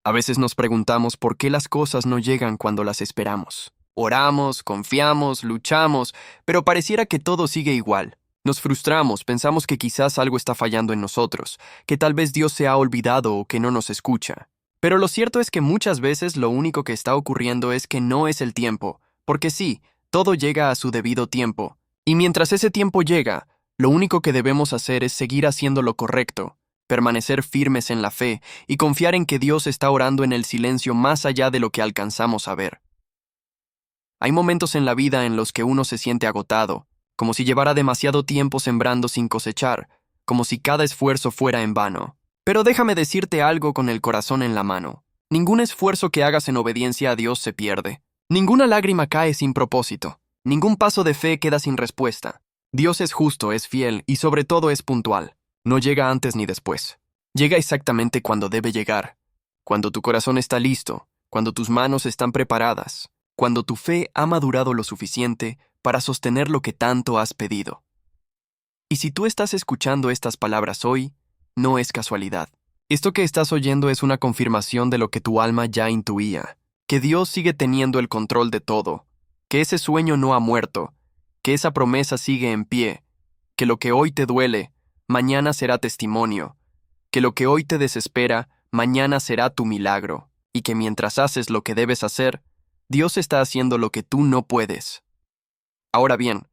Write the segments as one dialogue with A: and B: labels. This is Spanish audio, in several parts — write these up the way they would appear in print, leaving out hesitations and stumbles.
A: A veces nos preguntamos por qué las cosas no llegan cuando las esperamos. Oramos, confiamos, luchamos, pero pareciera que todo sigue igual. Nos frustramos, pensamos que quizás algo está fallando en nosotros, que tal vez Dios se ha olvidado o que no nos escucha. Pero lo cierto es que muchas veces lo único que está ocurriendo es que no es el tiempo, porque sí, todo llega a su debido tiempo. Y mientras ese tiempo llega, lo único que debemos hacer es seguir haciendo lo correcto, permanecer firmes en la fe y confiar en que Dios está orando en el silencio más allá de lo que alcanzamos a ver. Hay momentos en la vida en los que uno se siente agotado, como si llevara demasiado tiempo sembrando sin cosechar, como si cada esfuerzo fuera en vano. Pero déjame decirte algo con el corazón en la mano. Ningún esfuerzo que hagas en obediencia a Dios se pierde. Ninguna lágrima cae sin propósito. Ningún paso de fe queda sin respuesta. Dios es justo, es fiel y sobre todo es puntual. No llega antes ni después. Llega exactamente cuando debe llegar. Cuando tu corazón está listo, cuando tus manos están preparadas, cuando tu fe ha madurado lo suficiente para sostener lo que tanto has pedido. Y si tú estás escuchando estas palabras hoy, no es casualidad. Esto que estás oyendo es una confirmación de lo que tu alma ya intuía, que Dios sigue teniendo el control de todo, que ese sueño no ha muerto, que esa promesa sigue en pie, que lo que hoy te duele, mañana será testimonio, que lo que hoy te desespera, mañana será tu milagro, y que mientras haces lo que debes hacer, Dios está haciendo lo que tú no puedes. Ahora bien,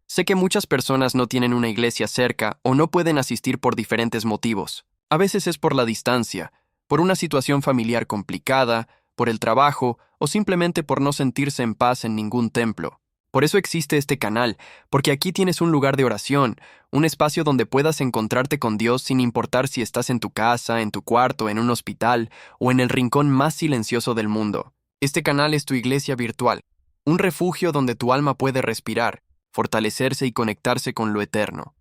A: sé que muchas personas no tienen una iglesia cerca o no pueden asistir por diferentes motivos. A veces es por la distancia, por una situación familiar complicada, por el trabajo o simplemente por no sentirse en paz en ningún templo. Por eso existe este canal, porque aquí tienes un lugar de oración, un espacio donde puedas encontrarte con Dios sin importar si estás en tu casa, en tu cuarto, en un hospital o en el rincón más silencioso del mundo. Este canal es tu iglesia virtual, un refugio donde tu alma puede respirar, fortalecerse y conectarse con lo eterno.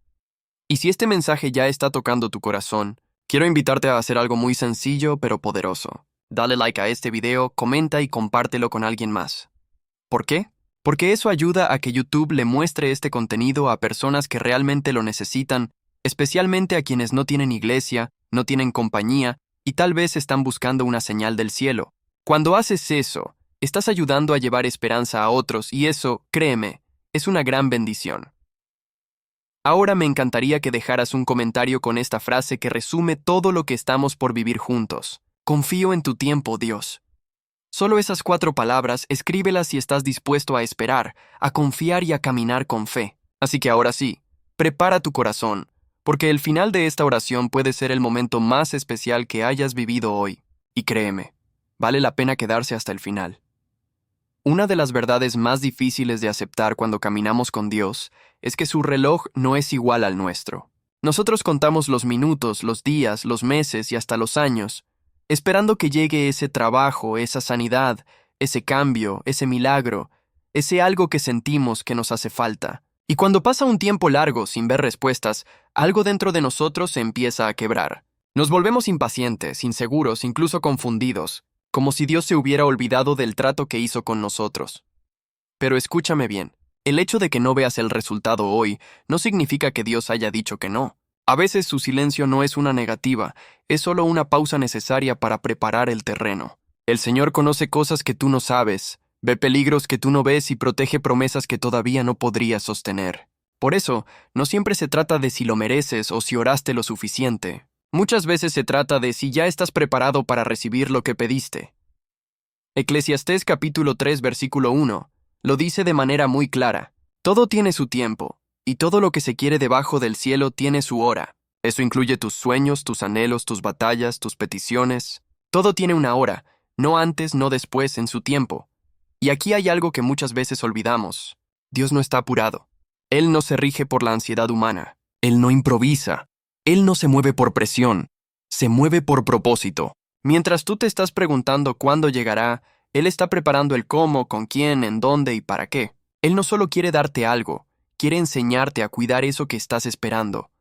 A: Y si este mensaje ya está tocando tu corazón, quiero invitarte a hacer algo muy sencillo pero poderoso. Dale like a este video, comenta y compártelo con alguien más. ¿Por qué? Porque eso ayuda a que YouTube le muestre este contenido a personas que realmente lo necesitan, especialmente a quienes no tienen iglesia, no tienen compañía y tal vez están buscando una señal del cielo. Cuando haces eso, estás ayudando a llevar esperanza a otros y eso, créeme, es una gran bendición. Ahora me encantaría que dejaras un comentario con esta frase que resume todo lo que estamos por vivir juntos. Confío en tu tiempo, Dios. Solo esas 4 palabras, escríbelas si estás dispuesto a esperar, a confiar y a caminar con fe. Así que ahora sí, prepara tu corazón, porque el final de esta oración puede ser el momento más especial que hayas vivido hoy. Y créeme, vale la pena quedarse hasta el final. Una de las verdades más difíciles de aceptar cuando caminamos con Dios es que su reloj no es igual al nuestro. Nosotros contamos los minutos, los días, los meses y hasta los años, esperando que llegue ese trabajo, esa sanidad, ese cambio, ese milagro, ese algo que sentimos que nos hace falta. Y cuando pasa un tiempo largo sin ver respuestas, algo dentro de nosotros se empieza a quebrar. Nos volvemos impacientes, inseguros, incluso confundidos, como si Dios se hubiera olvidado del trato que hizo con nosotros. Pero escúchame bien, el hecho de que no veas el resultado hoy no significa que Dios haya dicho que no. A veces su silencio no es una negativa, es solo una pausa necesaria para preparar el terreno. El Señor conoce cosas que tú no sabes, ve peligros que tú no ves y protege promesas que todavía no podrías sostener. Por eso, no siempre se trata de si lo mereces o si oraste lo suficiente. Muchas veces se trata de si ya estás preparado para recibir lo que pediste. Eclesiastés capítulo 3 versículo 1 lo dice de manera muy clara. Todo tiene su tiempo, y todo lo que se quiere debajo del cielo tiene su hora. Eso incluye tus sueños, tus anhelos, tus batallas, tus peticiones. Todo tiene una hora, no antes, no después, en su tiempo. Y aquí hay algo que muchas veces olvidamos. Dios no está apurado. Él no se rige por la ansiedad humana. Él no improvisa. Él no se mueve por presión. Se mueve por propósito. Mientras tú te estás preguntando cuándo llegará, Él está preparando el cómo, con quién, en dónde y para qué. Él no solo quiere darte algo, quiere enseñarte a cuidar eso que estás esperando.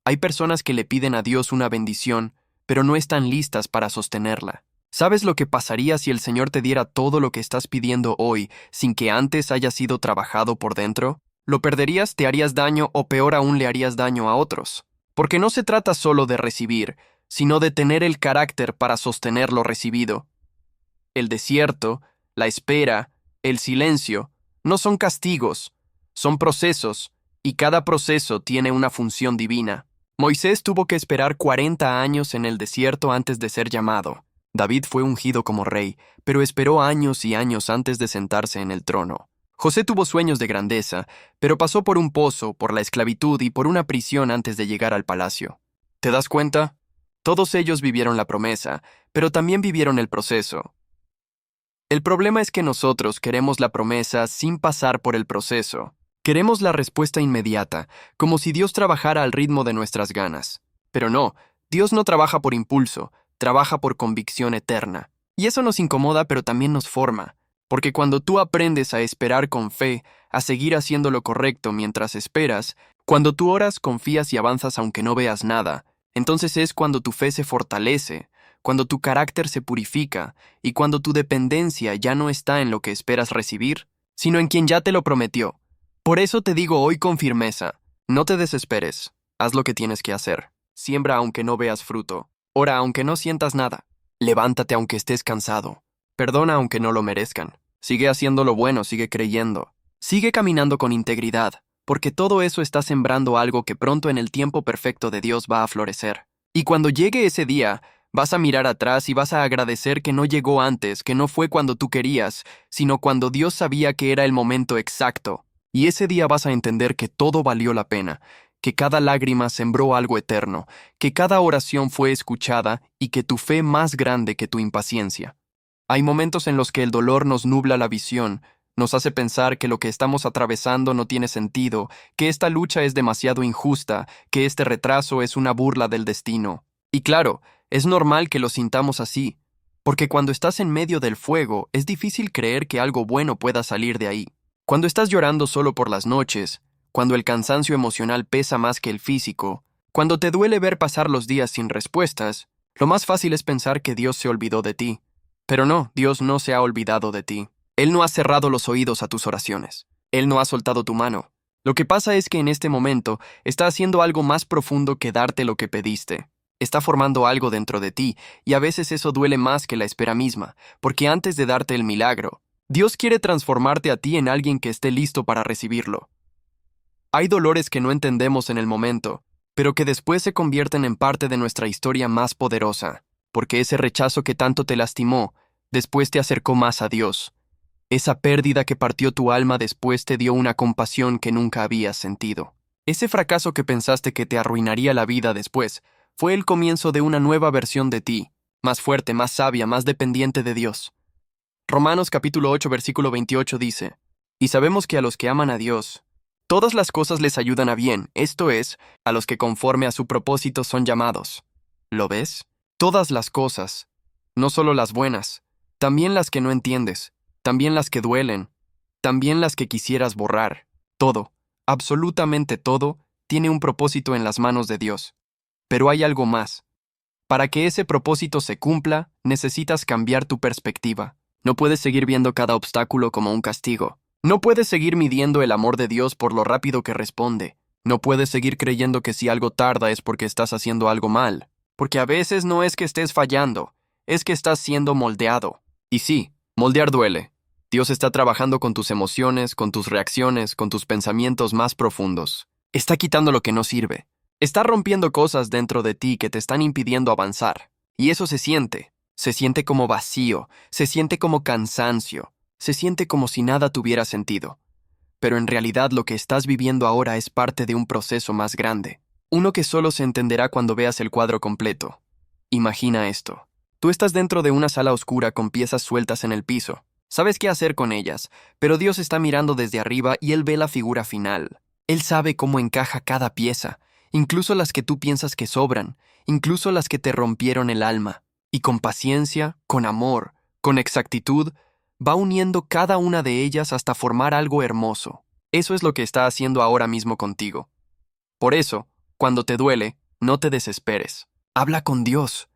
A: Hay personas que le piden a Dios una bendición, pero no están listas para sostenerla. ¿Sabes lo que pasaría si el Señor te diera todo lo que estás pidiendo hoy sin que antes haya sido trabajado por dentro? Lo perderías, te harías daño o peor aún le harías daño a otros. Porque no se trata solo de recibir, sino de tener el carácter para sostener lo recibido. El desierto, la espera, el silencio, no son castigos, son procesos, y cada proceso tiene una función divina. Moisés tuvo que esperar 40 años en el desierto antes de ser llamado. David fue ungido como rey, pero esperó años y años antes de sentarse en el trono. José tuvo sueños de grandeza, pero pasó por un pozo, por la esclavitud y por una prisión antes de llegar al palacio. ¿Te das cuenta? Todos ellos vivieron la promesa, pero también vivieron el proceso. El problema es que nosotros queremos la promesa sin pasar por el proceso. Queremos la respuesta inmediata, como si Dios trabajara al ritmo de nuestras ganas. Pero no, Dios no trabaja por impulso, trabaja por convicción eterna. Y eso nos incomoda, pero también nos forma. Porque cuando tú aprendes a esperar con fe, a seguir haciendo lo correcto mientras esperas, cuando tú oras, confías y avanzas aunque no veas nada, entonces es cuando tu fe se fortalece, cuando tu carácter se purifica y cuando tu dependencia ya no está en lo que esperas recibir, sino en quien ya te lo prometió. Por eso te digo hoy con firmeza, no te desesperes, haz lo que tienes que hacer. Siembra aunque no veas fruto, ora aunque no sientas nada, levántate aunque estés cansado, perdona aunque no lo merezcan, sigue haciendo lo bueno, sigue creyendo, sigue caminando con integridad, porque todo eso está sembrando algo que pronto en el tiempo perfecto de Dios va a florecer. Y cuando llegue ese día, vas a mirar atrás y vas a agradecer que no llegó antes, que no fue cuando tú querías, sino cuando Dios sabía que era el momento exacto. Y ese día vas a entender que todo valió la pena, que cada lágrima sembró algo eterno, que cada oración fue escuchada y que tu fe más grande que tu impaciencia. Hay momentos en los que el dolor nos nubla la visión, nos hace pensar que lo que estamos atravesando no tiene sentido, que esta lucha es demasiado injusta, que este retraso es una burla del destino. Y claro, es normal que lo sintamos así, porque cuando estás en medio del fuego es difícil creer que algo bueno pueda salir de ahí. Cuando estás llorando solo por las noches, cuando el cansancio emocional pesa más que el físico, cuando te duele ver pasar los días sin respuestas, lo más fácil es pensar que Dios se olvidó de ti. Pero no, Dios no se ha olvidado de ti. Él no ha cerrado los oídos a tus oraciones. Él no ha soltado tu mano. Lo que pasa es que en este momento está haciendo algo más profundo que darte lo que pediste. Está formando algo dentro de ti, y a veces eso duele más que la espera misma, porque antes de darte el milagro, Dios quiere transformarte a ti en alguien que esté listo para recibirlo. Hay dolores que no entendemos en el momento, pero que después se convierten en parte de nuestra historia más poderosa, porque ese rechazo que tanto te lastimó, después te acercó más a Dios. Esa pérdida que partió tu alma después te dio una compasión que nunca habías sentido. Ese fracaso que pensaste que te arruinaría la vida después, fue el comienzo de una nueva versión de ti, más fuerte, más sabia, más dependiente de Dios. Romanos capítulo 8 versículo 28 dice, y sabemos que a los que aman a Dios, todas las cosas les ayudan a bien, esto es, a los que conforme a su propósito son llamados. ¿Lo ves? Todas las cosas, no solo las buenas, también las que no entiendes, también las que duelen, también las que quisieras borrar, todo, absolutamente todo, tiene un propósito en las manos de Dios. Pero hay algo más. Para que ese propósito se cumpla, necesitas cambiar tu perspectiva. No puedes seguir viendo cada obstáculo como un castigo. No puedes seguir midiendo el amor de Dios por lo rápido que responde. No puedes seguir creyendo que si algo tarda es porque estás haciendo algo mal. Porque a veces no es que estés fallando, es que estás siendo moldeado. Y sí, moldear duele. Dios está trabajando con tus emociones, con tus reacciones, con tus pensamientos más profundos. Está quitando lo que no sirve. Está rompiendo cosas dentro de ti que te están impidiendo avanzar. Y eso se siente. Se siente como vacío, se siente como cansancio, se siente como si nada tuviera sentido. Pero en realidad lo que estás viviendo ahora es parte de un proceso más grande. Uno que solo se entenderá cuando veas el cuadro completo. Imagina esto. Tú estás dentro de una sala oscura con piezas sueltas en el piso. Sabes qué hacer con ellas, pero Dios está mirando desde arriba y Él ve la figura final. Él sabe cómo encaja cada pieza, incluso las que tú piensas que sobran, incluso las que te rompieron el alma. Y con paciencia, con amor, con exactitud, va uniendo cada una de ellas hasta formar algo hermoso. Eso es lo que está haciendo ahora mismo contigo. Por eso, cuando te duele, no te desesperes. Habla con Dios.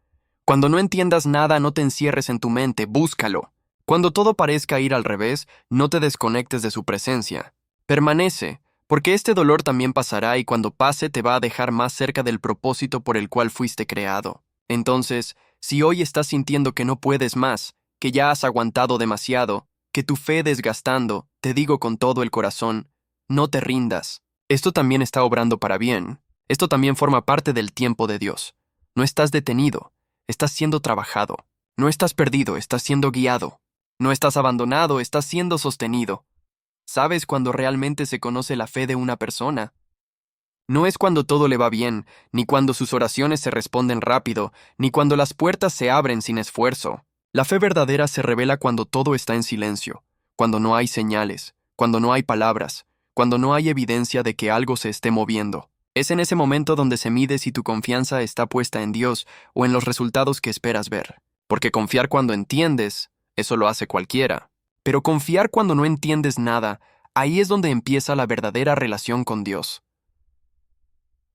A: Cuando no entiendas nada, no te encierres en tu mente, búscalo. Cuando todo parezca ir al revés, no te desconectes de su presencia. Permanece, porque este dolor también pasará y cuando pase te va a dejar más cerca del propósito por el cual fuiste creado. Entonces, si hoy estás sintiendo que no puedes más, que ya has aguantado demasiado, que tu fe desgastando, te digo con todo el corazón, no te rindas. Esto también está obrando para bien. Esto también forma parte del tiempo de Dios. No estás detenido, estás siendo trabajado. No estás perdido, estás siendo guiado. No estás abandonado, estás siendo sostenido. ¿Sabes cuando realmente se conoce la fe de una persona? No es cuando todo le va bien, ni cuando sus oraciones se responden rápido, ni cuando las puertas se abren sin esfuerzo. La fe verdadera se revela cuando todo está en silencio, cuando no hay señales, cuando no hay palabras, cuando no hay evidencia de que algo se esté moviendo. Es en ese momento donde se mide si tu confianza está puesta en Dios o en los resultados que esperas ver. Porque confiar cuando entiendes, eso lo hace cualquiera. Pero confiar cuando no entiendes nada, ahí es donde empieza la verdadera relación con Dios.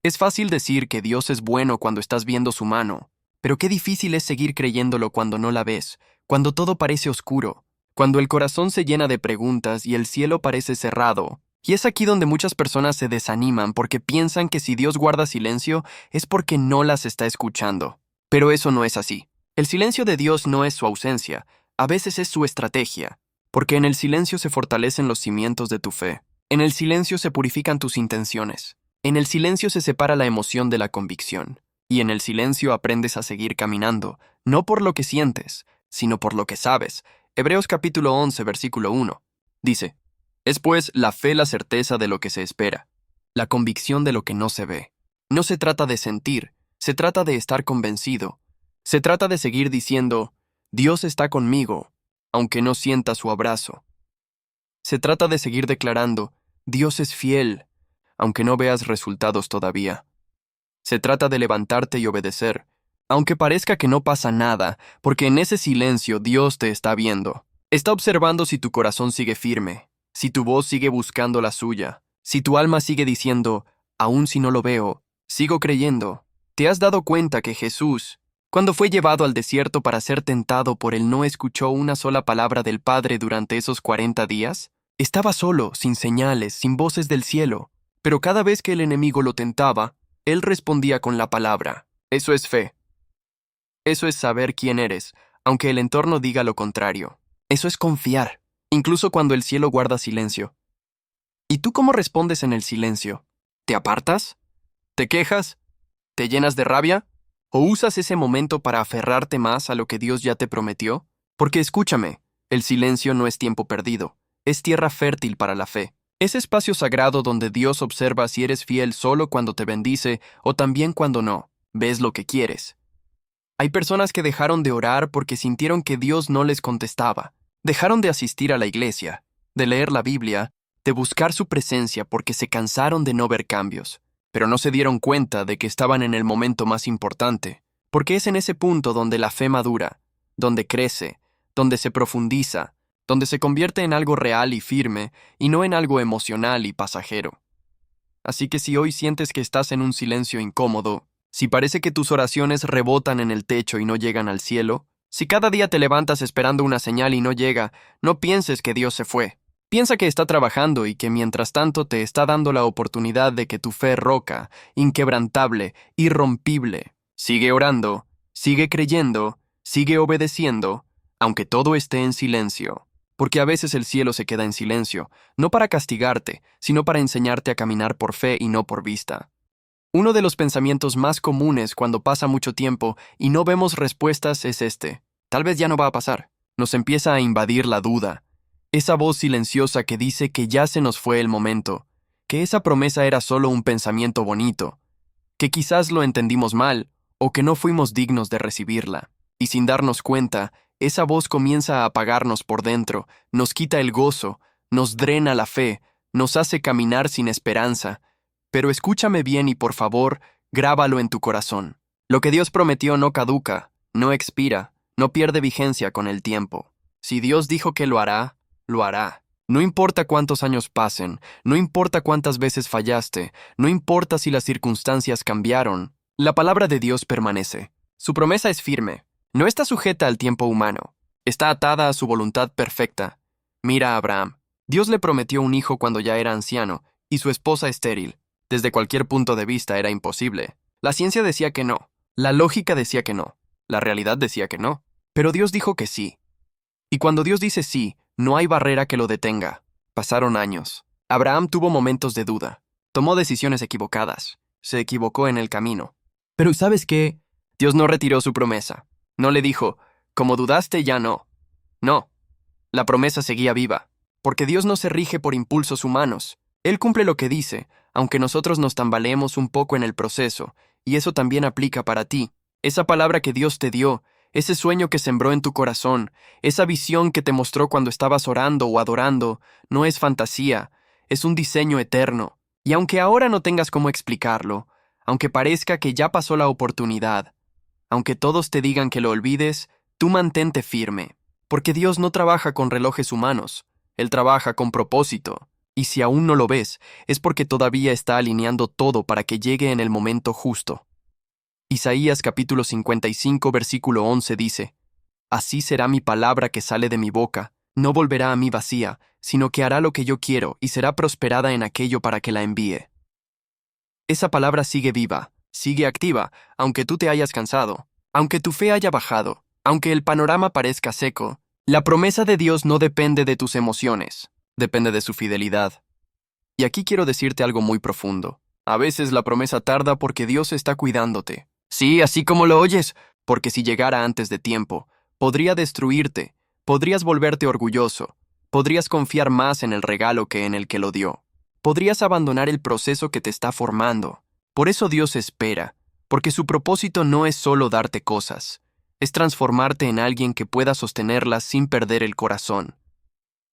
A: Es fácil decir que Dios es bueno cuando estás viendo su mano, pero qué difícil es seguir creyéndolo cuando no la ves, cuando todo parece oscuro, cuando el corazón se llena de preguntas y el cielo parece cerrado. Y es aquí donde muchas personas se desaniman porque piensan que si Dios guarda silencio es porque no las está escuchando. Pero eso no es así. El silencio de Dios no es su ausencia, a veces es su estrategia, porque en el silencio se fortalecen los cimientos de tu fe. En el silencio se purifican tus intenciones. En el silencio se separa la emoción de la convicción, y en el silencio aprendes a seguir caminando, no por lo que sientes, sino por lo que sabes. Hebreos capítulo 11, versículo 1. Dice, es pues la fe la certeza de lo que se espera, la convicción de lo que no se ve. No se trata de sentir, se trata de estar convencido. Se trata de seguir diciendo, Dios está conmigo, aunque no sienta su abrazo. Se trata de seguir declarando, Dios es fiel, aunque no veas resultados todavía. Se trata de levantarte y obedecer, aunque parezca que no pasa nada, porque en ese silencio Dios te está viendo. Está observando si tu corazón sigue firme, si tu voz sigue buscando la suya, si tu alma sigue diciendo, aun si no lo veo, sigo creyendo. ¿Te has dado cuenta que Jesús, cuando fue llevado al desierto para ser tentado por él, no escuchó una sola palabra del Padre durante esos 40 días? Estaba solo, sin señales, sin voces del cielo. Pero cada vez que el enemigo lo tentaba, él respondía con la palabra. Eso es fe. Eso es saber quién eres, aunque el entorno diga lo contrario. Eso es confiar, incluso cuando el cielo guarda silencio. ¿Y tú cómo respondes en el silencio? ¿Te apartas? ¿Te quejas? ¿Te llenas de rabia? ¿O usas ese momento para aferrarte más a lo que Dios ya te prometió? Porque escúchame, el silencio no es tiempo perdido, es tierra fértil para la fe. Ese espacio sagrado donde Dios observa si eres fiel solo cuando te bendice o también cuando no, ves lo que quieres. Hay personas que dejaron de orar porque sintieron que Dios no les contestaba. Dejaron de asistir a la iglesia, de leer la Biblia, de buscar su presencia porque se cansaron de no ver cambios. Pero no se dieron cuenta de que estaban en el momento más importante, porque es en ese punto donde la fe madura, donde crece, donde se profundiza, donde se convierte en algo real y firme, y no en algo emocional y pasajero. Así que si hoy sientes que estás en un silencio incómodo, si parece que tus oraciones rebotan en el techo y no llegan al cielo, si cada día te levantas esperando una señal y no llega, no pienses que Dios se fue. Piensa que está trabajando y que mientras tanto te está dando la oportunidad de que tu fe roca, inquebrantable, irrompible. Sigue orando, sigue creyendo, sigue obedeciendo, aunque todo esté en silencio. Porque a veces el cielo se queda en silencio, no para castigarte, sino para enseñarte a caminar por fe y no por vista. Uno de los pensamientos más comunes cuando pasa mucho tiempo y no vemos respuestas es este: tal vez ya no va a pasar. Nos empieza a invadir la duda. Esa voz silenciosa que dice que ya se nos fue el momento, que esa promesa era solo un pensamiento bonito, que quizás lo entendimos mal o que no fuimos dignos de recibirla. Y sin darnos cuenta, esa voz comienza a apagarnos por dentro, nos quita el gozo, nos drena la fe, nos hace caminar sin esperanza. Pero escúchame bien y por favor, grábalo en tu corazón. Lo que Dios prometió no caduca, no expira, no pierde vigencia con el tiempo. Si Dios dijo que lo hará, lo hará. No importa cuántos años pasen, no importa cuántas veces fallaste, no importa si las circunstancias cambiaron, la palabra de Dios permanece. Su promesa es firme. No está sujeta al tiempo humano. Está atada a su voluntad perfecta. Mira a Abraham. Dios le prometió un hijo cuando ya era anciano, y su esposa estéril. Desde cualquier punto de vista era imposible. La ciencia decía que no. La lógica decía que no, la realidad decía que no, pero Dios dijo que sí. Y cuando Dios dice sí, no hay barrera que lo detenga. Pasaron años. Abraham tuvo momentos de duda, tomó decisiones equivocadas, se equivocó en el camino. Pero ¿sabes qué? Dios no retiró su promesa. No le dijo, como dudaste, ya no. No, la promesa seguía viva, porque Dios no se rige por impulsos humanos. Él cumple lo que dice, aunque nosotros nos tambaleemos un poco en el proceso, y eso también aplica para ti. Esa palabra que Dios te dio, ese sueño que sembró en tu corazón, esa visión que te mostró cuando estabas orando o adorando, no es fantasía, es un diseño eterno. Y aunque ahora no tengas cómo explicarlo, aunque parezca que ya pasó la oportunidad, aunque todos te digan que lo olvides, tú mantente firme, porque Dios no trabaja con relojes humanos, Él trabaja con propósito, y si aún no lo ves, es porque todavía está alineando todo para que llegue en el momento justo. Isaías capítulo 55 versículo 11 dice, Así será mi palabra que sale de mi boca, no volverá a mí vacía, sino que hará lo que yo quiero y será prosperada en aquello para que la envíe. Esa palabra sigue viva, sigue activa, aunque tú te hayas cansado, aunque tu fe haya bajado, aunque el panorama parezca seco. La promesa de Dios no depende de tus emociones, depende de su fidelidad. Y aquí quiero decirte algo muy profundo. A veces la promesa tarda porque Dios está cuidándote. Sí, así como lo oyes, porque si llegara antes de tiempo, podría destruirte, podrías volverte orgulloso, podrías confiar más en el regalo que en el que lo dio. Podrías abandonar el proceso que te está formando. Por eso Dios espera, porque su propósito no es solo darte cosas, es transformarte en alguien que pueda sostenerlas sin perder el corazón.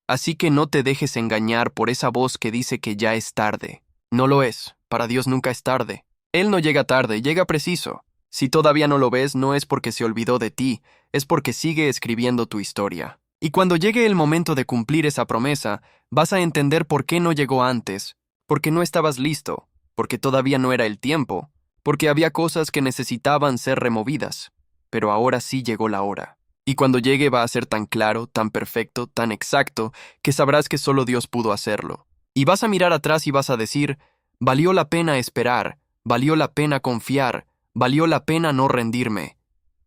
A: Así que no te dejes engañar por esa voz que dice que ya es tarde. No lo es, para Dios nunca es tarde. Él no llega tarde, llega preciso. Si todavía no lo ves, no es porque se olvidó de ti, es porque sigue escribiendo tu historia. Y cuando llegue el momento de cumplir esa promesa, vas a entender por qué no llegó antes, porque no estabas listo, porque todavía no era el tiempo, porque había cosas que necesitaban ser removidas. Pero ahora sí llegó la hora. Y cuando llegue va a ser tan claro, tan perfecto, tan exacto, que sabrás que solo Dios pudo hacerlo. Y vas a mirar atrás y vas a decir, valió la pena esperar, valió la pena confiar, valió la pena no rendirme.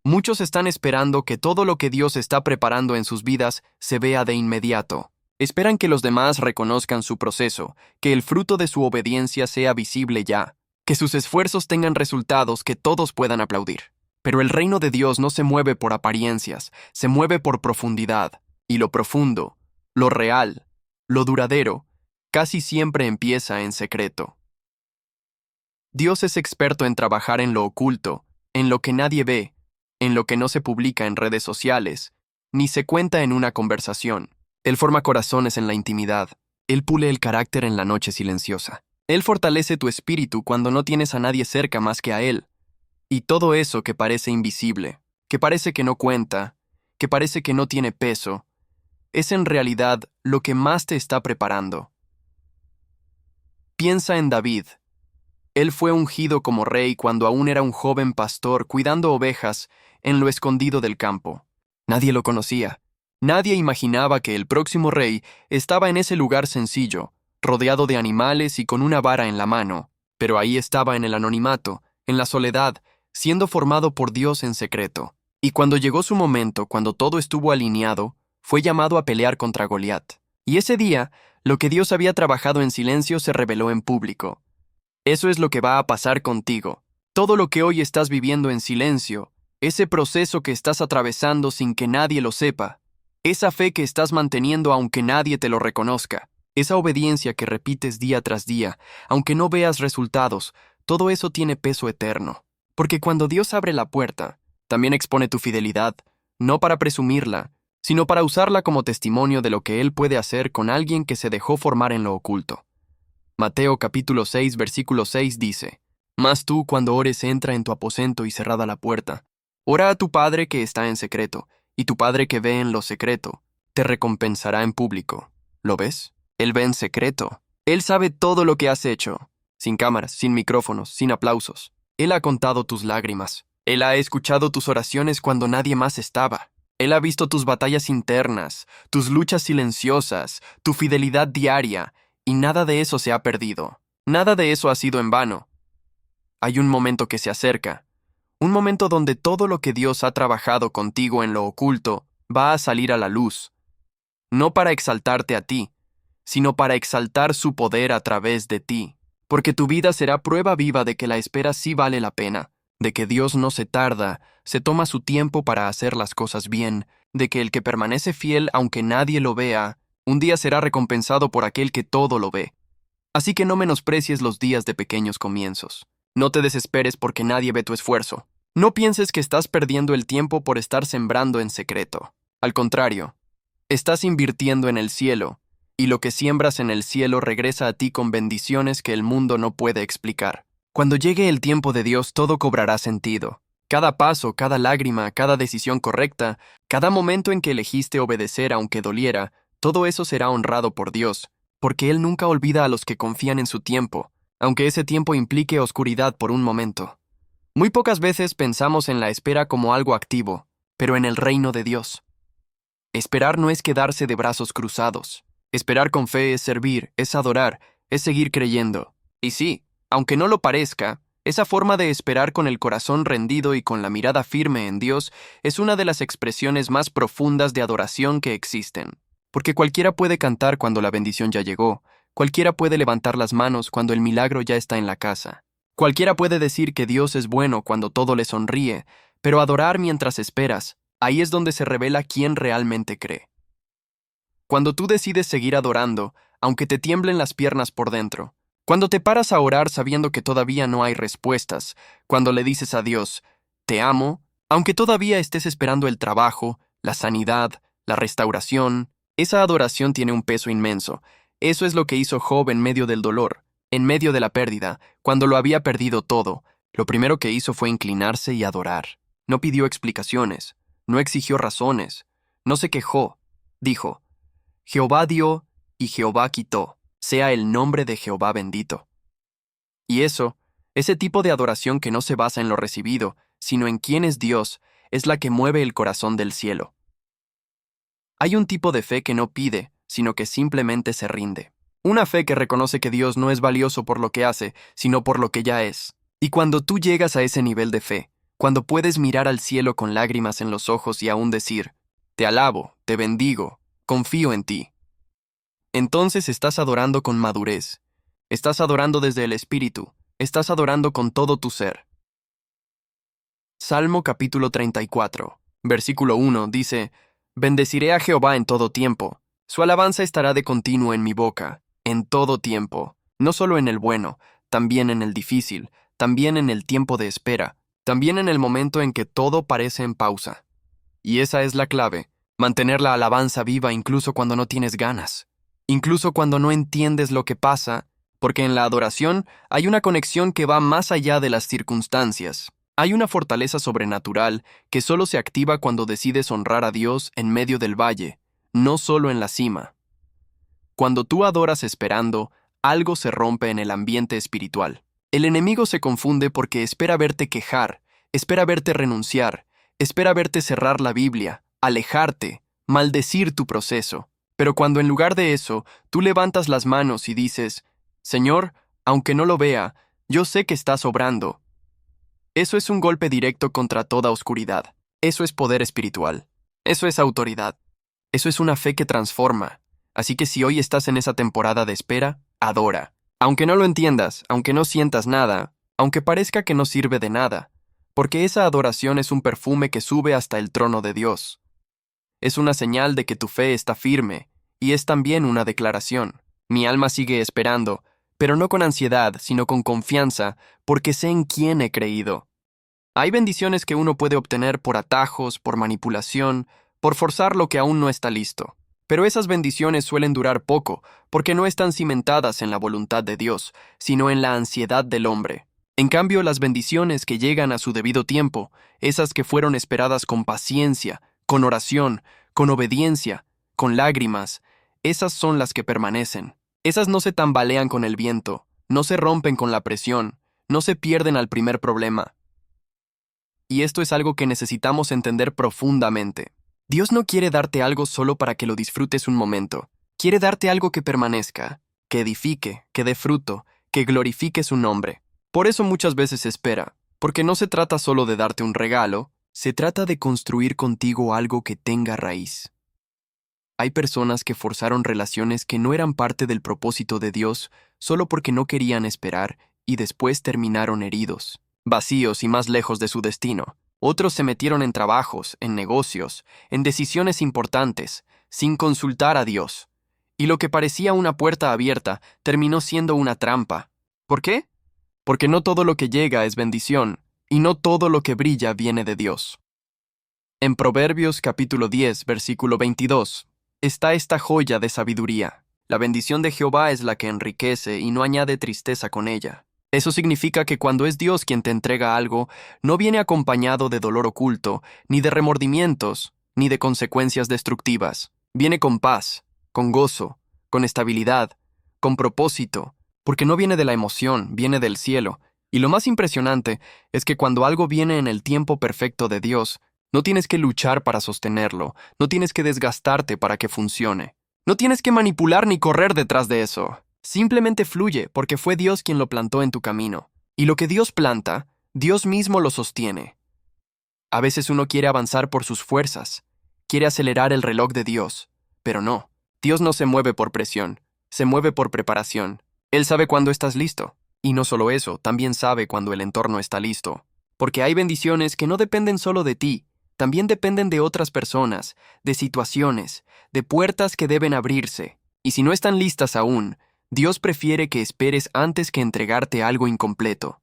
A: Muchos están esperando que todo lo que Dios está preparando en sus vidas se vea de inmediato. Esperan que los demás reconozcan su proceso, que el fruto de su obediencia sea visible ya, que sus esfuerzos tengan resultados que todos puedan aplaudir. Pero el reino de Dios no se mueve por apariencias, se mueve por profundidad, y lo profundo, lo real, lo duradero, casi siempre empieza en secreto. Dios es experto en trabajar en lo oculto, en lo que nadie ve, en lo que no se publica en redes sociales, ni se cuenta en una conversación. Él forma corazones en la intimidad, Él pule el carácter en la noche silenciosa. Él fortalece tu espíritu cuando no tienes a nadie cerca más que a Él. Y todo eso que parece invisible, que parece que no cuenta, que parece que no tiene peso, es en realidad lo que más te está preparando. Piensa en David. Él fue ungido como rey cuando aún era un joven pastor cuidando ovejas en lo escondido del campo. Nadie lo conocía. Nadie imaginaba que el próximo rey estaba en ese lugar sencillo, rodeado de animales y con una vara en la mano. Pero ahí estaba en el anonimato, en la soledad, siendo formado por Dios en secreto. Y cuando llegó su momento, cuando todo estuvo alineado, fue llamado a pelear contra Goliat. Y ese día, lo que Dios había trabajado en silencio se reveló en público. Eso es lo que va a pasar contigo. Todo lo que hoy estás viviendo en silencio, ese proceso que estás atravesando sin que nadie lo sepa, esa fe que estás manteniendo aunque nadie te lo reconozca, esa obediencia que repites día tras día, aunque no veas resultados, todo eso tiene peso eterno. Porque cuando Dios abre la puerta, también expone tu fidelidad, no para presumirla, sino para usarla como testimonio de lo que Él puede hacer con alguien que se dejó formar en lo oculto. Mateo capítulo 6, versículo 6 dice, Mas tú cuando ores entra en tu aposento y cerrada la puerta. Ora a tu Padre que está en secreto, y tu Padre que ve en lo secreto, te recompensará en público. ¿Lo ves? Él ve en secreto. Él sabe todo lo que has hecho, sin cámaras, sin micrófonos, sin aplausos. Él ha contado tus lágrimas. Él ha escuchado tus oraciones cuando nadie más estaba. Él ha visto tus batallas internas, tus luchas silenciosas, tu fidelidad diaria, y nada de eso se ha perdido. Nada de eso ha sido en vano. Hay un momento que se acerca, Un momento donde todo lo que Dios ha trabajado contigo en lo oculto va a salir a la luz, no para exaltarte a ti, sino para exaltar su poder a través de ti, porque tu vida será prueba viva de que la espera sí vale la pena, de que Dios no se tarda, se toma su tiempo para hacer las cosas bien, de que el que permanece fiel aunque nadie lo vea, un día será recompensado por aquel que todo lo ve. Así que no menosprecies los días de pequeños comienzos. No te desesperes porque nadie ve tu esfuerzo. No pienses que estás perdiendo el tiempo por estar sembrando en secreto. Al contrario, estás invirtiendo en el cielo, y lo que siembras en el cielo regresa a ti con bendiciones que el mundo no puede explicar. Cuando llegue el tiempo de Dios, todo cobrará sentido. Cada paso, cada lágrima, cada decisión correcta, cada momento en que elegiste obedecer aunque doliera, todo eso será honrado por Dios, porque Él nunca olvida a los que confían en su tiempo, aunque ese tiempo implique oscuridad por un momento. Muy pocas veces pensamos en la espera como algo activo, pero en el reino de Dios. Esperar no es quedarse de brazos cruzados. Esperar con fe es servir, es adorar, es seguir creyendo. Y sí, aunque no lo parezca, esa forma de esperar con el corazón rendido y con la mirada firme en Dios es una de las expresiones más profundas de adoración que existen. Porque cualquiera puede cantar cuando la bendición ya llegó, cualquiera puede levantar las manos cuando el milagro ya está en la casa. Cualquiera puede decir que Dios es bueno cuando todo le sonríe, pero adorar mientras esperas, ahí es donde se revela quién realmente cree. Cuando tú decides seguir adorando, aunque te tiemblen las piernas por dentro, cuando te paras a orar sabiendo que todavía no hay respuestas, cuando le dices a Dios, te amo, aunque todavía estés esperando el trabajo, la sanidad, la restauración, esa adoración tiene un peso inmenso. Eso es lo que hizo Job en medio del dolor, en medio de la pérdida, cuando lo había perdido todo. Lo primero que hizo fue inclinarse y adorar. No pidió explicaciones, no exigió razones, no se quejó. Dijo, Jehová dio y Jehová quitó, sea el nombre de Jehová bendito. Y eso, ese tipo de adoración que no se basa en lo recibido, sino en quién es Dios, es la que mueve el corazón del cielo. Hay un tipo de fe que no pide, sino que simplemente se rinde. Una fe que reconoce que Dios no es valioso por lo que hace, sino por lo que ya es. Y cuando tú llegas a ese nivel de fe, cuando puedes mirar al cielo con lágrimas en los ojos y aún decir, te alabo, te bendigo, confío en ti. Entonces estás adorando con madurez. Estás adorando desde el Espíritu. Estás adorando con todo tu ser. Salmo capítulo 34, versículo 1 dice, Bendeciré a Jehová en todo tiempo. Su alabanza estará de continuo en mi boca, en todo tiempo. No solo en el bueno, también en el difícil, también en el tiempo de espera, también en el momento en que todo parece en pausa. Y esa es la clave. Mantener la alabanza viva incluso cuando no tienes ganas, incluso cuando no entiendes lo que pasa, porque en la adoración hay una conexión que va más allá de las circunstancias. Hay una fortaleza sobrenatural que solo se activa cuando decides honrar a Dios en medio del valle, no solo en la cima. Cuando tú adoras esperando, algo se rompe en el ambiente espiritual. El enemigo se confunde porque espera verte quejar, espera verte renunciar, espera verte cerrar la Biblia, alejarte, maldecir tu proceso. Pero cuando en lugar de eso, tú levantas las manos y dices, Señor, aunque no lo vea, yo sé que estás obrando. Eso es un golpe directo contra toda oscuridad. Eso es poder espiritual. Eso es autoridad. Eso es una fe que transforma. Así que si hoy estás en esa temporada de espera, adora. Aunque no lo entiendas, aunque no sientas nada, aunque parezca que no sirve de nada, porque esa adoración es un perfume que sube hasta el trono de Dios. Es una señal de que tu fe está firme, y es también una declaración. Mi alma sigue esperando, pero no con ansiedad, sino con confianza, porque sé en quién he creído. Hay bendiciones que uno puede obtener por atajos, por manipulación, por forzar lo que aún no está listo. Pero esas bendiciones suelen durar poco, porque no están cimentadas en la voluntad de Dios, sino en la ansiedad del hombre. En cambio, las bendiciones que llegan a su debido tiempo, esas que fueron esperadas con paciencia, con oración, con obediencia, con lágrimas, esas son las que permanecen. Esas no se tambalean con el viento, no se rompen con la presión, no se pierden al primer problema. Y esto es algo que necesitamos entender profundamente. Dios no quiere darte algo solo para que lo disfrutes un momento. Quiere darte algo que permanezca, que edifique, que dé fruto, que glorifique su nombre. Por eso muchas veces espera. Porque no se trata solo de darte un regalo, se trata de construir contigo algo que tenga raíz. Hay personas que forzaron relaciones que no eran parte del propósito de Dios solo porque no querían esperar y después terminaron heridos, vacíos y más lejos de su destino. Otros se metieron en trabajos, en negocios, en decisiones importantes, sin consultar a Dios. Y lo que parecía una puerta abierta terminó siendo una trampa. ¿Por qué? Porque no todo lo que llega es bendición, y no todo lo que brilla viene de Dios. En Proverbios capítulo 10, versículo 22, está esta joya de sabiduría. La bendición de Jehová es la que enriquece y no añade tristeza con ella. Eso significa que cuando es Dios quien te entrega algo, no viene acompañado de dolor oculto, ni de remordimientos, ni de consecuencias destructivas. Viene con paz, con gozo, con estabilidad, con propósito, porque no viene de la emoción, viene del cielo. Y lo más impresionante es que cuando algo viene en el tiempo perfecto de Dios, no tienes que luchar para sostenerlo, no tienes que desgastarte para que funcione. No tienes que manipular ni correr detrás de eso. Simplemente fluye porque fue Dios quien lo plantó en tu camino. Y lo que Dios planta, Dios mismo lo sostiene. A veces uno quiere avanzar por sus fuerzas, quiere acelerar el reloj de Dios, pero no. Dios no se mueve por presión, se mueve por preparación. Él sabe cuándo estás listo. Y no solo eso, también sabe cuando el entorno está listo. Porque hay bendiciones que no dependen solo de ti, también dependen de otras personas, de situaciones, de puertas que deben abrirse. Y si no están listas aún, Dios prefiere que esperes antes que entregarte algo incompleto.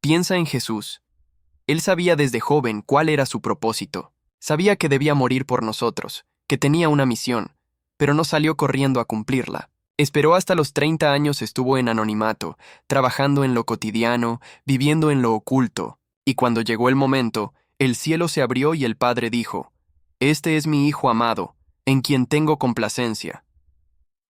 A: Piensa en Jesús. Él sabía desde joven cuál era su propósito. Sabía que debía morir por nosotros, que tenía una misión, pero no salió corriendo a cumplirla. Esperó hasta los 30 años, estuvo en anonimato, trabajando en lo cotidiano, viviendo en lo oculto, y cuando llegó el momento, el cielo se abrió y el Padre dijo: «Este es mi Hijo amado, en quien tengo complacencia».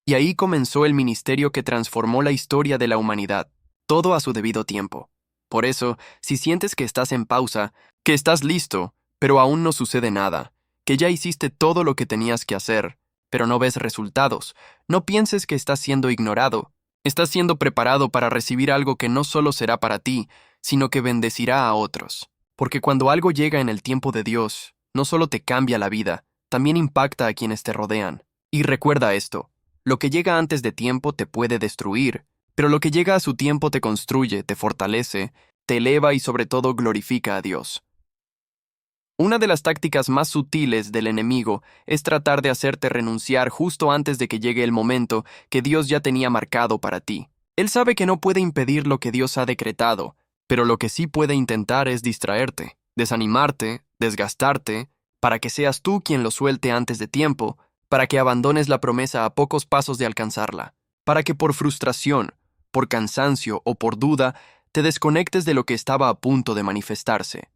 A: Y ahí comenzó el ministerio que transformó la historia de la humanidad, todo a su debido tiempo. Por eso, si sientes que estás en pausa, que estás listo, pero aún no sucede nada, que ya hiciste todo lo que tenías que hacer, pero no ves resultados, no pienses que estás siendo ignorado. Estás siendo preparado para recibir algo que no solo será para ti, sino que bendecirá a otros. Porque cuando algo llega en el tiempo de Dios, no solo te cambia la vida, también impacta a quienes te rodean. Y recuerda esto: lo que llega antes de tiempo te puede destruir, pero lo que llega a su tiempo te construye, te fortalece, te eleva y sobre todo glorifica a Dios. Una de las tácticas más sutiles del enemigo es tratar de hacerte renunciar justo antes de que llegue el momento que Dios ya tenía marcado para ti. Él sabe que no puede impedir lo que Dios ha decretado, pero lo que sí puede intentar es distraerte, desanimarte, desgastarte, para que seas tú quien lo suelte antes de tiempo, para que abandones la promesa a pocos pasos de alcanzarla, para que por frustración, por cansancio o por duda, te desconectes de lo que estaba a punto de manifestarse.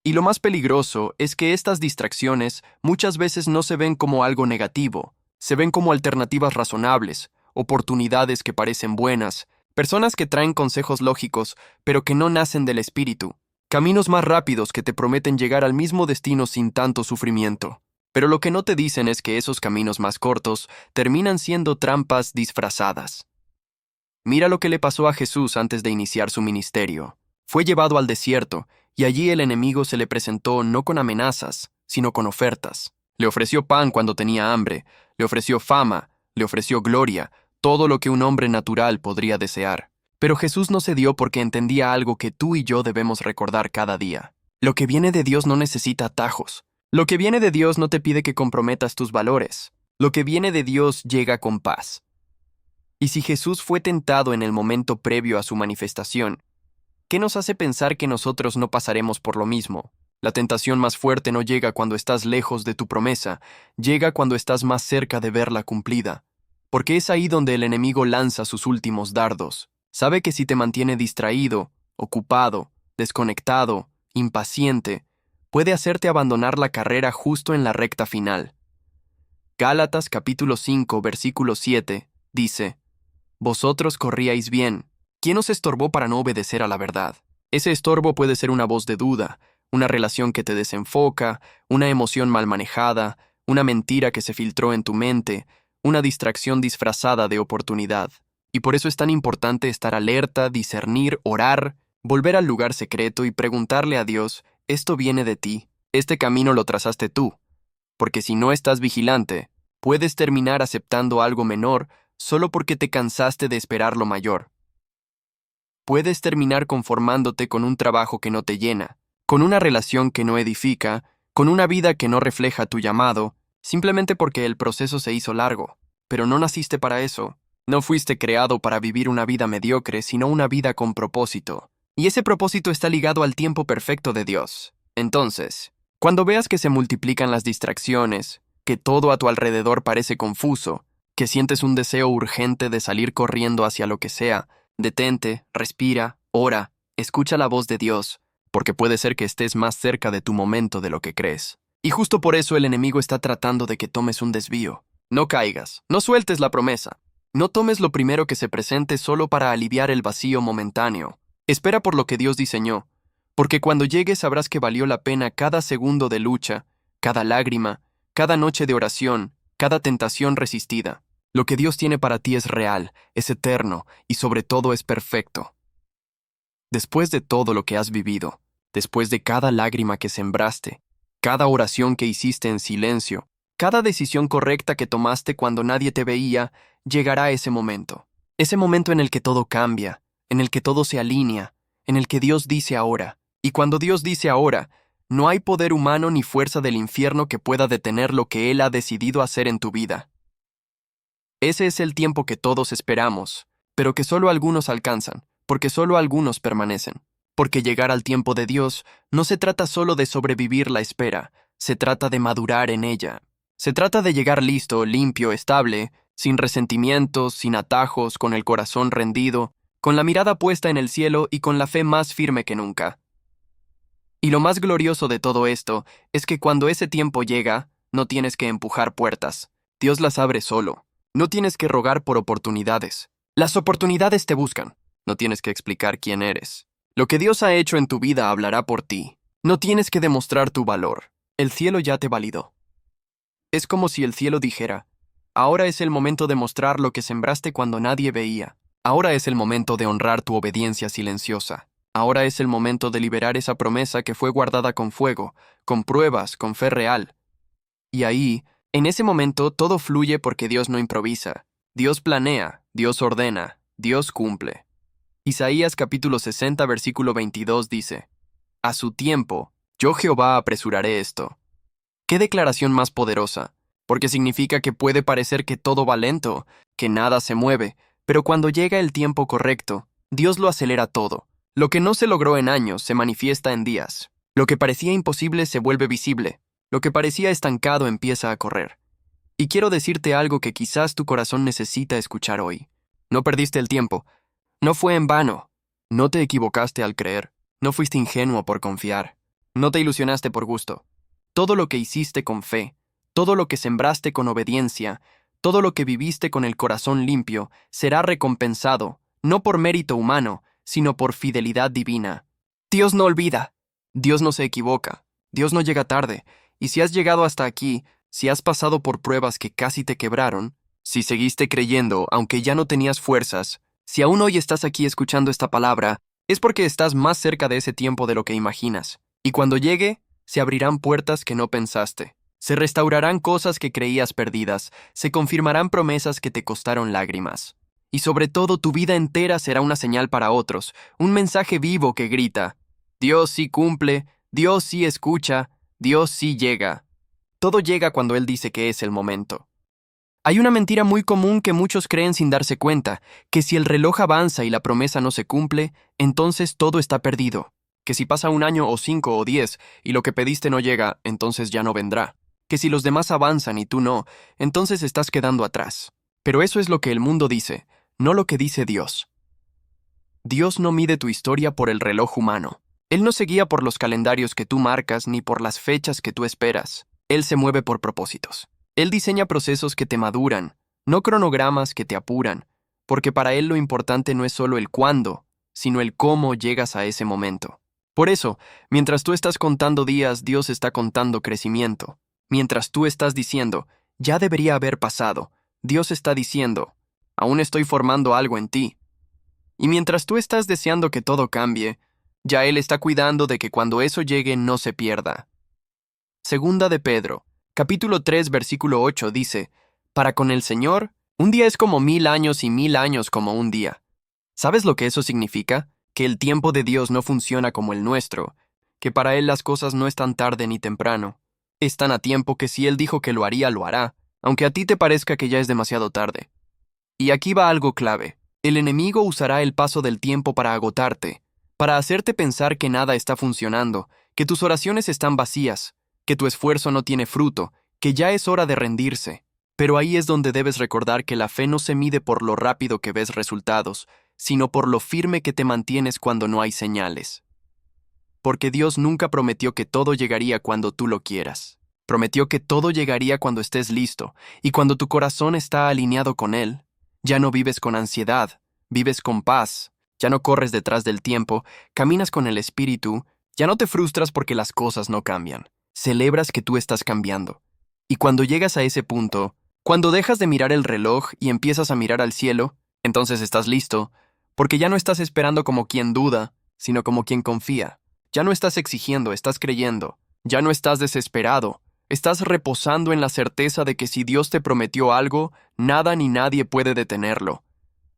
A: Y lo más peligroso es que estas distracciones muchas veces no se ven como algo negativo, se ven como alternativas razonables, oportunidades que parecen buenas, personas que traen consejos lógicos, pero que no nacen del espíritu, caminos más rápidos que te prometen llegar al mismo destino sin tanto sufrimiento. Pero lo que no te dicen es que esos caminos más cortos terminan siendo trampas disfrazadas. Mira lo que le pasó a Jesús antes de iniciar su ministerio. Fue llevado al desierto, y allí el enemigo se le presentó no con amenazas, sino con ofertas. Le ofreció pan cuando tenía hambre, le ofreció fama, le ofreció gloria, todo lo que un hombre natural podría desear. Pero Jesús no cedió porque entendía algo que tú y yo debemos recordar cada día. Lo que viene de Dios no necesita atajos. Lo que viene de Dios no te pide que comprometas tus valores. Lo que viene de Dios llega con paz. Y si Jesús fue tentado en el momento previo a su manifestación, ¿qué nos hace pensar que nosotros no pasaremos por lo mismo? La tentación más fuerte no llega cuando estás lejos de tu promesa, llega cuando estás más cerca de verla cumplida. Porque es ahí donde el enemigo lanza sus últimos dardos. Sabe que si te mantiene distraído, ocupado, desconectado, impaciente, puede hacerte abandonar la carrera justo en la recta final. Gálatas capítulo 5, versículo 7, dice: «Vosotros corríais bien. ¿Quién os estorbó para no obedecer a la verdad?». Ese estorbo puede ser una voz de duda, una relación que te desenfoca, una emoción mal manejada, una mentira que se filtró en tu mente, una distracción disfrazada de oportunidad. Y por eso es tan importante estar alerta, discernir, orar, volver al lugar secreto y preguntarle a Dios, esto viene de ti, este camino lo trazaste tú, porque si no estás vigilante, puedes terminar aceptando algo menor solo porque te cansaste de esperar lo mayor. Puedes terminar conformándote con un trabajo que no te llena, con una relación que no edifica, con una vida que no refleja tu llamado, simplemente porque el proceso se hizo largo. Pero no naciste para eso. No fuiste creado para vivir una vida mediocre, sino una vida con propósito. Y ese propósito está ligado al tiempo perfecto de Dios. Entonces, cuando veas que se multiplican las distracciones, que todo a tu alrededor parece confuso, que sientes un deseo urgente de salir corriendo hacia lo que sea, detente, respira, ora, escucha la voz de Dios, porque puede ser que estés más cerca de tu momento de lo que crees. Y justo por eso el enemigo está tratando de que tomes un desvío. No caigas, no sueltes la promesa. No tomes lo primero que se presente solo para aliviar el vacío momentáneo. Espera por lo que Dios diseñó, porque cuando llegues sabrás que valió la pena cada segundo de lucha, cada lágrima, cada noche de oración, cada tentación resistida. Lo que Dios tiene para ti es real, es eterno y sobre todo es perfecto. Después de todo lo que has vivido, después de cada lágrima que sembraste, cada oración que hiciste en silencio, cada decisión correcta que tomaste cuando nadie te veía, llegará ese momento en el que todo cambia, en el que todo se alinea, en el que Dios dice ahora. Y cuando Dios dice ahora, no hay poder humano ni fuerza del infierno que pueda detener lo que Él ha decidido hacer en tu vida. Ese es el tiempo que todos esperamos, pero que solo algunos alcanzan, porque solo algunos permanecen. Porque llegar al tiempo de Dios no se trata solo de sobrevivir la espera, se trata de madurar en ella. Se trata de llegar listo, limpio, estable, sin resentimientos, sin atajos, con el corazón rendido, con la mirada puesta en el cielo y con la fe más firme que nunca. Y lo más glorioso de todo esto es que cuando ese tiempo llega, no tienes que empujar puertas. Dios las abre solo. No tienes que rogar por oportunidades. Las oportunidades te buscan. No tienes que explicar quién eres. Lo que Dios ha hecho en tu vida hablará por ti. No tienes que demostrar tu valor. El cielo ya te validó. Es como si el cielo dijera, ahora es el momento de mostrar lo que sembraste cuando nadie veía. Ahora es el momento de honrar tu obediencia silenciosa. Ahora es el momento de liberar esa promesa que fue guardada con fuego, con pruebas, con fe real. Y ahí, en ese momento, todo fluye porque Dios no improvisa. Dios planea, Dios ordena, Dios cumple. Isaías capítulo 60, versículo 22 dice, a su tiempo, yo Jehová apresuraré esto. ¡Qué declaración más poderosa! Porque significa que puede parecer que todo va lento, que nada se mueve, pero cuando llega el tiempo correcto, Dios lo acelera todo. Lo que no se logró en años se manifiesta en días. Lo que parecía imposible se vuelve visible. Lo que parecía estancado empieza a correr. Y quiero decirte algo que quizás tu corazón necesita escuchar hoy. No perdiste el tiempo. No fue en vano. No te equivocaste al creer. No fuiste ingenuo por confiar. No te ilusionaste por gusto. Todo lo que hiciste con fe, todo lo que sembraste con obediencia, todo lo que viviste con el corazón limpio, será recompensado, no por mérito humano, sino por fidelidad divina. Dios no olvida. Dios no se equivoca. Dios no llega tarde. Y si has llegado hasta aquí, si has pasado por pruebas que casi te quebraron, si seguiste creyendo aunque ya no tenías fuerzas, si aún hoy estás aquí escuchando esta palabra, es porque estás más cerca de ese tiempo de lo que imaginas. Y cuando llegue, se abrirán puertas que no pensaste. Se restaurarán cosas que creías perdidas. Se confirmarán promesas que te costaron lágrimas. Y sobre todo, tu vida entera será una señal para otros, un mensaje vivo que grita, Dios sí cumple, Dios sí escucha, Dios sí llega. Todo llega cuando Él dice que es el momento. Hay una mentira muy común que muchos creen sin darse cuenta, que si el reloj avanza y la promesa no se cumple, entonces todo está perdido. Que si pasa un año o 5 o 10 y lo que pediste no llega, entonces ya no vendrá. Que si los demás avanzan y tú no, entonces estás quedando atrás. Pero eso es lo que el mundo dice, no lo que dice Dios. Dios no mide tu historia por el reloj humano. Él no se guía por los calendarios que tú marcas ni por las fechas que tú esperas. Él se mueve por propósitos. Él diseña procesos que te maduran, no cronogramas que te apuran, porque para Él lo importante no es solo el cuándo, sino el cómo llegas a ese momento. Por eso, mientras tú estás contando días, Dios está contando crecimiento. Mientras tú estás diciendo, ya debería haber pasado, Dios está diciendo, Aún estoy formando algo en ti. Y mientras tú estás deseando que todo cambie, ya Él está cuidando de que cuando eso llegue no se pierda. Segunda de Pedro, capítulo 3, versículo 8 dice, Para con el Señor, un día es como 1000 años y 1000 años como un día. ¿Sabes lo que eso significa? Que el tiempo de Dios no funciona como el nuestro, que para Él las cosas no están tarde ni temprano. Están a tiempo que si Él dijo que lo haría, lo hará, aunque a ti te parezca que ya es demasiado tarde. Y aquí va algo clave. El enemigo usará el paso del tiempo para agotarte, para hacerte pensar que nada está funcionando, que tus oraciones están vacías, que tu esfuerzo no tiene fruto, que ya es hora de rendirse. Pero ahí es donde debes recordar que la fe no se mide por lo rápido que ves resultados, sino por lo firme que te mantienes cuando no hay señales. Porque Dios nunca prometió que todo llegaría cuando tú lo quieras. Prometió que todo llegaría cuando estés listo, y cuando tu corazón está alineado con Él. Ya no vives con ansiedad, vives con paz, ya no corres detrás del tiempo, caminas con el Espíritu, ya no te frustras porque las cosas no cambian. Celebras que tú estás cambiando. Y cuando llegas a ese punto, cuando dejas de mirar el reloj y empiezas a mirar al cielo, entonces estás listo, porque ya no estás esperando como quien duda, sino como quien confía. Ya no estás exigiendo, estás creyendo. Ya no estás desesperado. Estás reposando en la certeza de que si Dios te prometió algo, nada ni nadie puede detenerlo.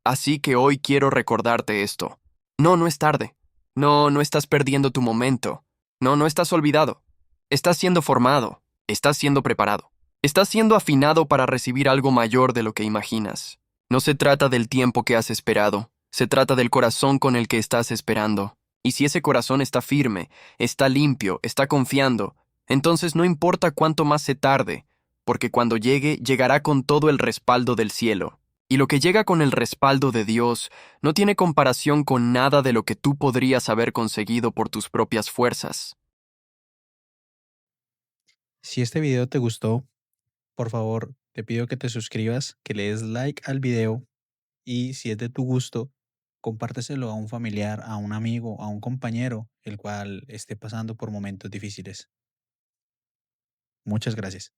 A: Así que hoy quiero recordarte esto. No, no es tarde. No, no estás perdiendo tu momento. No, no estás olvidado. Estás siendo formado. Estás siendo preparado. Estás siendo afinado para recibir algo mayor de lo que imaginas. No se trata del tiempo que has esperado. Se trata del corazón con el que estás esperando. Y si ese corazón está firme, está limpio, está confiando, entonces no importa cuánto más se tarde, porque cuando llegue, llegará con todo el respaldo del cielo. Y lo que llega con el respaldo de Dios no tiene comparación con nada de lo que tú podrías haber conseguido por tus propias fuerzas.
B: Si este video te gustó, por favor, te pido que te suscribas, que le des like al video y si es de tu gusto, compárteselo a un familiar, a un amigo, a un compañero, el cual esté pasando por momentos difíciles. Muchas gracias.